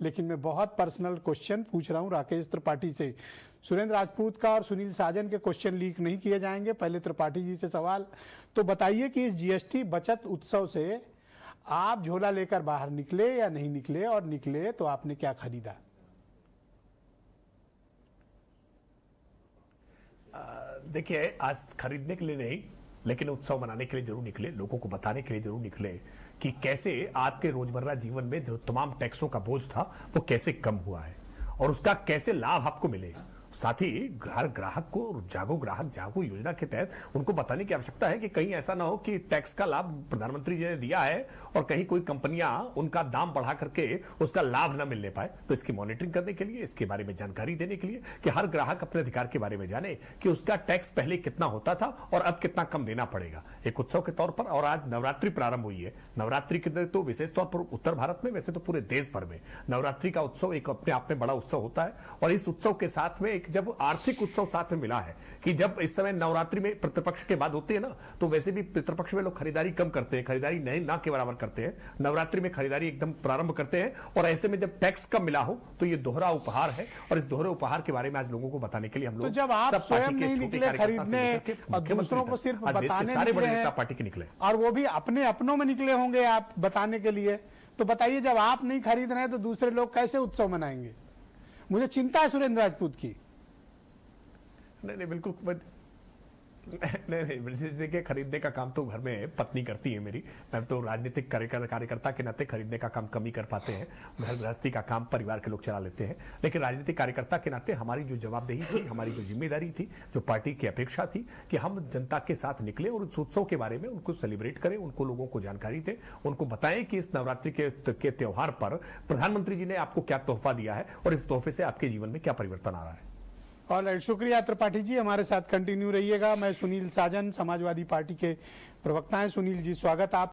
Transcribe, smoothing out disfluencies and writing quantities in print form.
लेकिन मैं बहुत पर्सनल क्वेश्चन पूछ रहा हूं राकेश त्रिपाठी से। सुरेंद्र राजपूत का और सुनील साजन के क्वेश्चन लीक नहीं किए जाएंगे। पहले त्रिपाठी जी से सवाल, तो बताइए कि इस जीएसटी बचत उत्सव से आप झोला लेकर बाहर निकले या नहीं निकले, और निकले तो आपने क्या खरीदा? देखिए, आज खरीदने के लिए नहीं, लेकिन उत्सव मनाने के लिए जरूर निकले, लोगों को बताने के लिए जरूर निकले कि कैसे आपके रोजमर्रा जीवन में जो तमाम टैक्सों का बोझ था वो कैसे कम हुआ है और उसका कैसे लाभ आपको मिले। साथ ही हर ग्राहक को जागो ग्राहक जागो योजना के तहत उनको बताने की आवश्यकता है कि कहीं ऐसा ना हो कि टैक्स का लाभ प्रधानमंत्री जी ने दिया है और कहीं कोई कंपनियां उनका दाम बढ़ा करके उसका लाभ न मिलने पाए। तो इसकी मॉनिटरिंग करने के लिए, इसके बारे में जानकारी देने के लिए कि हर ग्राहक अपने अधिकार के बारे में जाने कि उसका टैक्स पहले कितना होता था और अब कितना कम देना पड़ेगा, एक उत्सव के तौर पर। और आज नवरात्रि प्रारंभ हुई है। नवरात्रि के तो विशेष तौर पर उत्तर भारत में, वैसे तो पूरे देश भर में नवरात्रि का उत्सव एक अपने आप में बड़ा उत्सव होता है। और इस उत्सव के साथ में एक जब आर्थिक उत्सव साथ में मिला है कि जब इस समय नवरात्रि में पितृपक्ष के बाद होती है ना, तो वैसे भी पितृपक्ष में लोग खरीदारी कम करते हैं, खरीदारी नहीं ना के बराबर करते हैं। नवरात्रि में खरीदारी एकदम प्रारंभ करते हैं और ऐसे में जब टैक्स कम मिला हो तो ये दोहरा उपहार है। और इस दोहरे उपहार के बारे में आज लोगों को बताने के लिए हम लोग, तो जब आप स्वयं नहीं निकले खरीदने और दूसरों को सिर्फ बताने निकले पार्टी के निकले, और वो भी अपने अपनों में निकले होंगे आप बताने के लिए, तो बताइए जब आप नहीं खरीद रहे हैं तो दूसरे लोग कैसे उत्सव मनाएंगे? मुझे चिंता है सुरेंद्र राजपूत की। नहीं, बिल्कुल नहीं, देखिए, खरीदने का काम तो घर में पत्नी करती है मेरी। मैं तो राजनीतिक कार्यकर्ता के नाते खरीदने का काम कम ही कर पाते हैं। घर गृहस्थी का काम परिवार के लोग चला लेते हैं। लेकिन राजनीतिक कार्यकर्ता के नाते हमारी जो जवाबदेही थी, हमारी जो जिम्मेदारी थी, जो पार्टी की अपेक्षा थी कि हम जनता के साथ निकले और उस उत्सव के बारे में उनको सेलिब्रेट करें, उनको लोगों को जानकारी दें, उनको बताएं कि इस नवरात्रि के त्योहार पर प्रधानमंत्री जी ने आपको क्या तोहफा दिया है और इस तोहफे से आपके जीवन में क्या परिवर्तन आ रहा है। ऑलराइट, शुक्रिया त्रिपाठी जी, हमारे साथ कंटिन्यू रहिएगा। मैं सुनील साजन, समाजवादी पार्टी के प्रवक्ता हैं। सुनील जी, स्वागत आप।